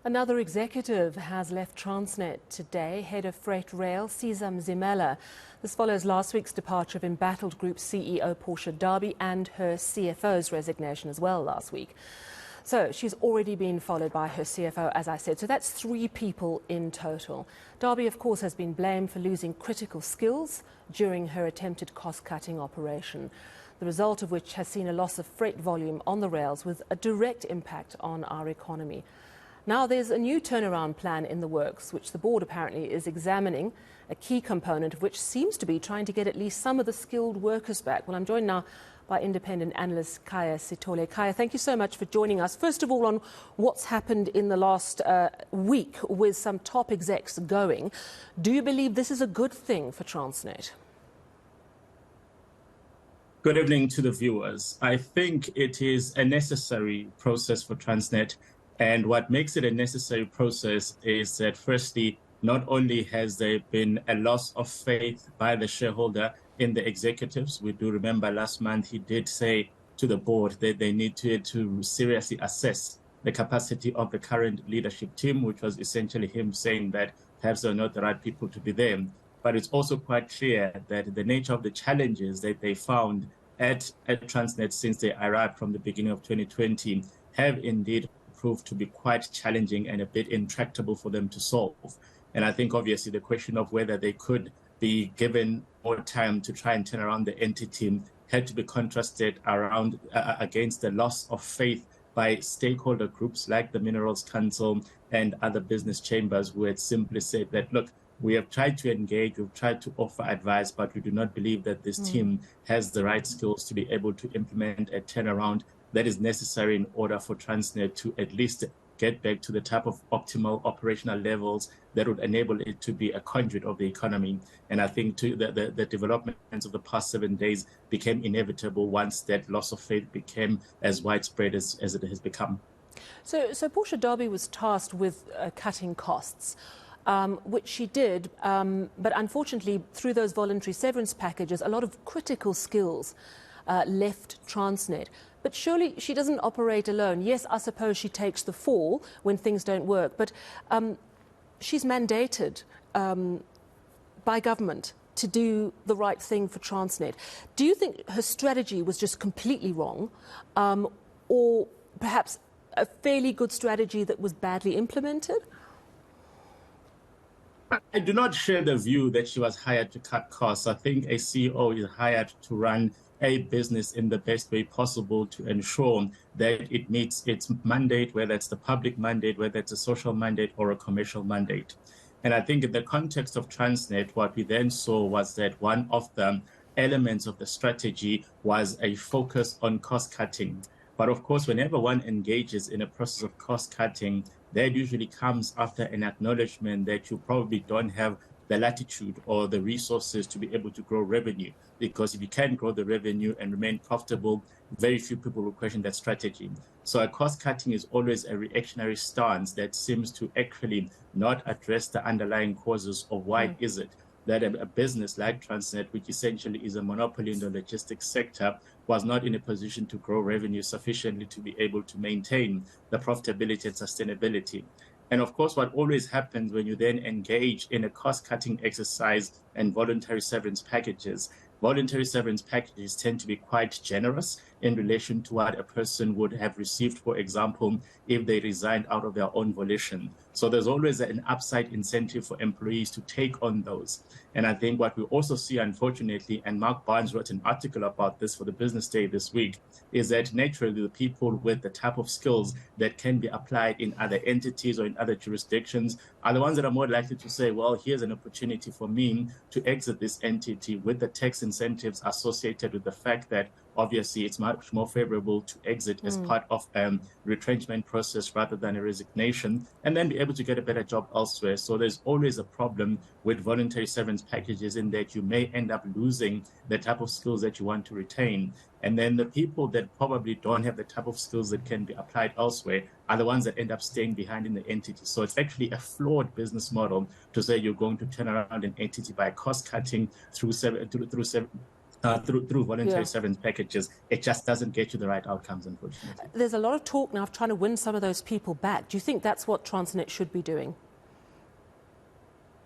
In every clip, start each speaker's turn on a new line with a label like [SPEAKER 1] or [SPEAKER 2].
[SPEAKER 1] Another executive has left Transnet today, head of freight rail, Siza Mzimela. This follows last week's departure of embattled Group CEO Portia Derby and her CFO's resignation as well last week. So she's already been followed by her CFO, as I said. So that's 3 people in total. Derby, of course, has been blamed for losing critical skills during her attempted cost-cutting operation, the result of which has seen a loss of freight volume on the rails with a direct impact on our economy. Now there's a new turnaround plan in the works, which the board apparently is examining, a key component of which seems to be trying to get at least some of the skilled workers back. Well, I'm joined now by independent analyst Khaya Sithole. Khaya, thank you so much for joining us. First of all, on what's happened in the last week with some top execs going, do you believe this is a good thing for Transnet?
[SPEAKER 2] Good evening to the viewers. I think it is a necessary process for Transnet. And what makes it a necessary process is that, firstly, not only has there been a loss of faith by the shareholder in the executives. We do remember last month he did say to the board that they need to seriously assess the capacity of the current leadership team, which was essentially him saying that perhaps they're not the right people to be there. But it's also quite clear that the nature of the challenges that they found at Transnet since they arrived from the beginning of 2020 have indeed proved to be quite challenging and a bit intractable for them to solve. And I think obviously the question of whether they could be given more time to try and turn around the entity had to be contrasted around against the loss of faith by stakeholder groups like the Minerals Council and other business chambers, who had simply said that, look, we have tried to engage, we've tried to offer advice, but we do not believe that this team has the right skills to be able to implement a turnaround that is necessary in order for Transnet to at least get back to the type of optimal operational levels that would enable it to be a conduit of the economy. And I think the developments of the past 7 days became inevitable once that loss of faith became as widespread as it has become.
[SPEAKER 1] So Portia Derby was tasked with cutting costs, which she did, but unfortunately through those voluntary severance packages, a lot of critical skills left Transnet. But surely she doesn't operate alone. Yes, I suppose she takes the fall when things don't work, but she's mandated by government to do the right thing for Transnet. Do you think her strategy was just completely wrong, or perhaps a fairly good strategy that was badly implemented?
[SPEAKER 2] I do not share the view that she was hired to cut costs. I think a CEO is hired to run a business in the best way possible to ensure that it meets its mandate, whether it's the public mandate, whether it's a social mandate or a commercial mandate. And I think in the context of Transnet, what we then saw was that one of the elements of the strategy was a focus on cost cutting. But of course, whenever one engages in a process of cost cutting, that usually comes after an acknowledgement that you probably don't have the latitude or the resources to be able to grow revenue. Because if you can't grow the revenue and remain profitable, very few people will question that strategy. So a cost cutting is always a reactionary stance that seems to actually not address the underlying causes of why is it that a business like Transnet, which essentially is a monopoly in the logistics sector, was not in a position to grow revenue sufficiently to be able to maintain the profitability and sustainability. And of course, what always happens when you then engage in a cost-cutting exercise and voluntary severance packages tend to be quite generous in relation to what a person would have received, for example, if they resigned out of their own volition. So there's always an upside incentive for employees to take on those. And I think what we also see, unfortunately, and Mark Barnes wrote an article about this for the Business Day this week, is that naturally the people with the type of skills that can be applied in other entities or in other jurisdictions are the ones that are more likely to say, well, here's an opportunity for me to exit this entity with the tax incentives associated with the fact that obviously it's much more favorable to exit as part of a retrenchment process rather than a resignation, and then be able to get a better job elsewhere. So there's always a problem with voluntary severance packages in that you may end up losing the type of skills that you want to retain. And then the people that probably don't have the type of skills that can be applied elsewhere are the ones that end up staying behind in the entity. So it's actually a flawed business model to say you're going to turn around an entity by cost cutting through through voluntary severance packages, it just doesn't get you the right outcomes, unfortunately.
[SPEAKER 1] There's a lot of talk now of trying to win some of those people back. Do you think that's what Transnet should be doing?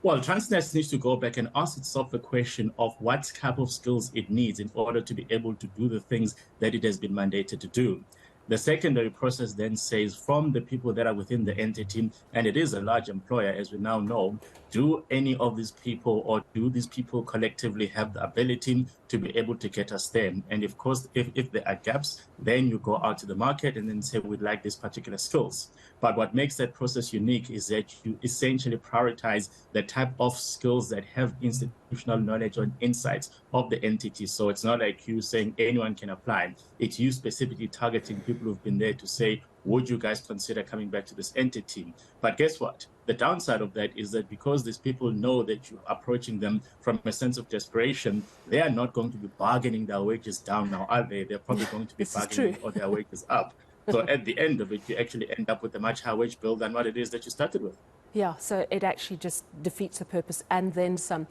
[SPEAKER 2] Well, Transnet needs to go back and ask itself the question of what type of skills it needs in order to be able to do the things that it has been mandated to do. The secondary process then says from the people that are within the entity, and it is a large employer, as we now know, do any of these people or do these people collectively have the ability to be able to get us there? And of course, if there are gaps, then you go out to the market and then say, we'd like these particular skills. But what makes that process unique is that you essentially prioritize the type of skills that have institutional knowledge and insights of the entity. So it's not like you saying anyone can apply. It's you specifically targeting people who've been there to say, would you guys consider coming back to this entity? But guess what? The downside of that is that because these people know that you're approaching them from a sense of desperation, they are not going to be bargaining their wages down now, are they? They're probably going to be bargaining or their wages up. So at the end of it, you actually end up with a much higher wage bill than what it is that you started with.
[SPEAKER 1] Yeah, so it actually just defeats the purpose and then some.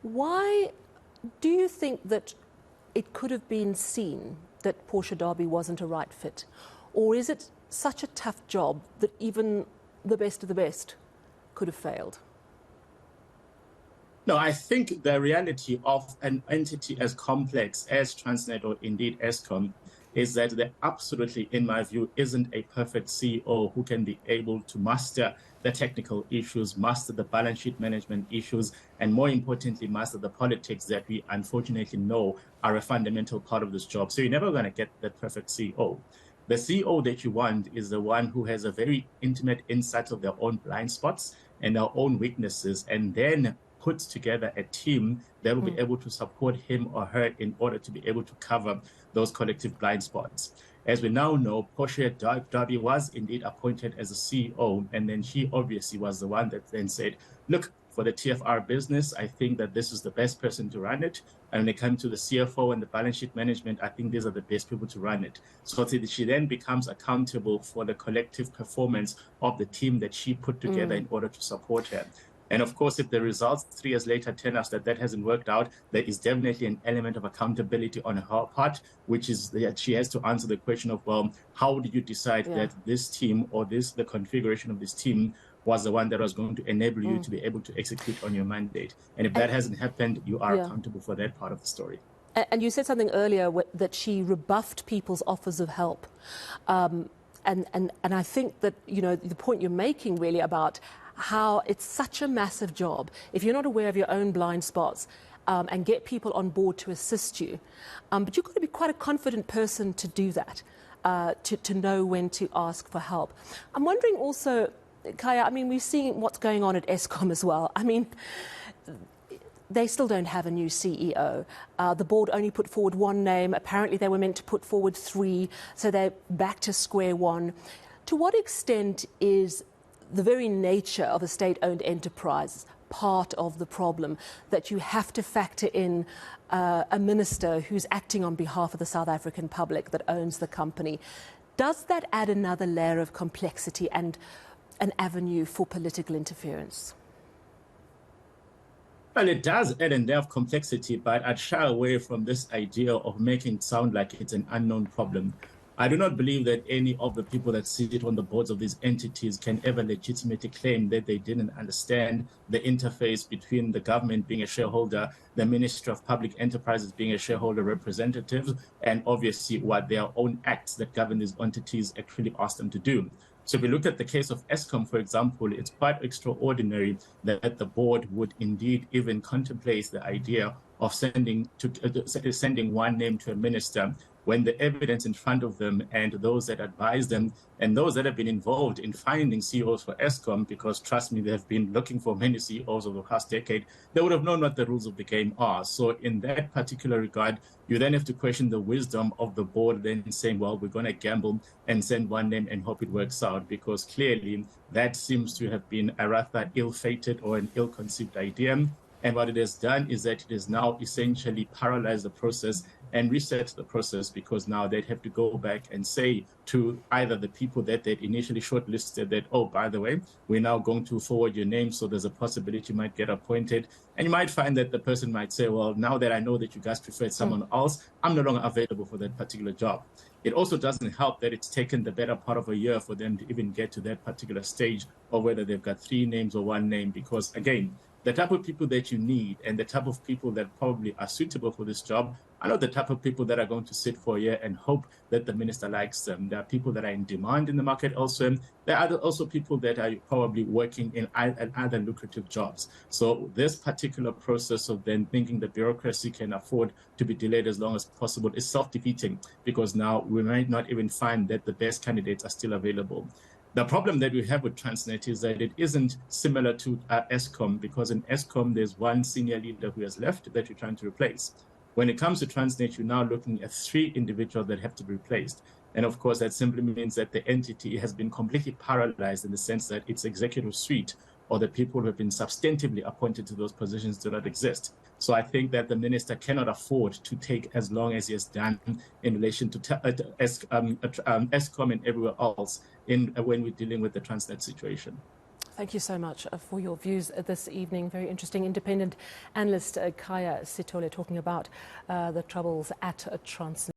[SPEAKER 1] Why do you think that it could have been seen that Portia Derby wasn't a right fit? Or is it such a tough job that even the best of the best could have failed?
[SPEAKER 2] No, I think the reality of an entity as complex as Transnet or indeed Eskom is that there absolutely, in my view, isn't a perfect CEO who can be able to master the technical issues, master the balance sheet management issues, and more importantly, master the politics that we unfortunately know are a fundamental part of this job. So you're never going to get that perfect CEO. The CEO that you want is the one who has a very intimate insight of their own blind spots and their own weaknesses, and then puts together a team that will be able to support him or her in order to be able to cover those collective blind spots. As we now know, Portia Derby was indeed appointed as a CEO, and then she obviously was the one that then said, look, for the TFR business, I think that this is the best person to run it. And when it comes to the CFO and the balance sheet management, I think these are the best people to run it. So she then becomes accountable for the collective performance of the team that she put together in order to support her. And of course, if the results 3 years later tell us that that hasn't worked out, there is definitely an element of accountability on her part, which is that she has to answer the question of, well, how did you decide that this team or the configuration of this team was the one that was going to enable you to be able to execute on your mandate? And if that hasn't happened, you are accountable for that part of the story.
[SPEAKER 1] And you said something earlier that she rebuffed people's offers of help. And I think that, you know, the point you're making really about how it's such a massive job, if you're not aware of your own blind spots, and get people on board to assist you. But you've got to be quite a confident person to do that, to know when to ask for help. I'm wondering also, Khaya, I mean, we've seen what's going on at Eskom as well. I mean, they still don't have a new CEO. The board only put forward one name. Apparently they were meant to put forward 3, so they're back to square one. To what extent is the very nature of a state-owned enterprise part of the problem, that you have to factor in a minister who's acting on behalf of the South African public that owns the company? Does that add another layer of complexity and an avenue for political interference?
[SPEAKER 2] Well, it does add a layer of complexity, but I'd shy away from this idea of making it sound like it's an unknown problem. I do not believe that any of the people that sit on the boards of these entities can ever legitimately claim that they didn't understand the interface between the government being a shareholder, the Ministry of Public Enterprises being a shareholder representative, and obviously what their own acts that govern these entities actually ask them to do. So if we look at the case of Eskom, for example, it's quite extraordinary that the board would indeed even contemplate the idea of sending one name to a minister when the evidence in front of them and those that advise them and those that have been involved in finding CEOs for Eskom, because trust me, they have been looking for many CEOs over the past decade, they would have known what the rules of the game are. So in that particular regard, you then have to question the wisdom of the board then saying, well, we're going to gamble and send one name and hope it works out, because clearly that seems to have been a rather ill-fated or an ill-conceived idea. And what it has done is that it has now essentially paralyzed the process and reset the process, because now they'd have to go back and say to either the people that they'd initially shortlisted that, oh, by the way, we're now going to forward your name, so there's a possibility you might get appointed. And you might find that the person might say, well, now that I know that you guys preferred someone else, I'm no longer available for that particular job. It also doesn't help that it's taken the better part of a year for them to even get to that particular stage, or whether they've got 3 names or 1 name, because again, the type of people that you need and the type of people that probably are suitable for this job are not the type of people that are going to sit for a year and hope that the minister likes them. There are people that are in demand in the market also. There are also people that are probably working in other lucrative jobs. So this particular process of then thinking the bureaucracy can afford to be delayed as long as possible is self-defeating, because now we might not even find that the best candidates are still available. The problem that we have with Transnet is that it isn't similar to Eskom, because in Eskom, there's one senior leader who has left that you're trying to replace. When it comes to Transnet, you're now looking at 3 individuals that have to be replaced. And of course, that simply means that the entity has been completely paralyzed in the sense that its executive suite, or the people who have been substantively appointed to those positions, do not exist. So I think that the minister cannot afford to take as long as he has done in relation to Eskom and everywhere else when we're dealing with the Transnet situation.
[SPEAKER 1] Thank you so much for your views this evening. Very interesting. Independent analyst Khaya Sithole talking about the troubles at Transnet.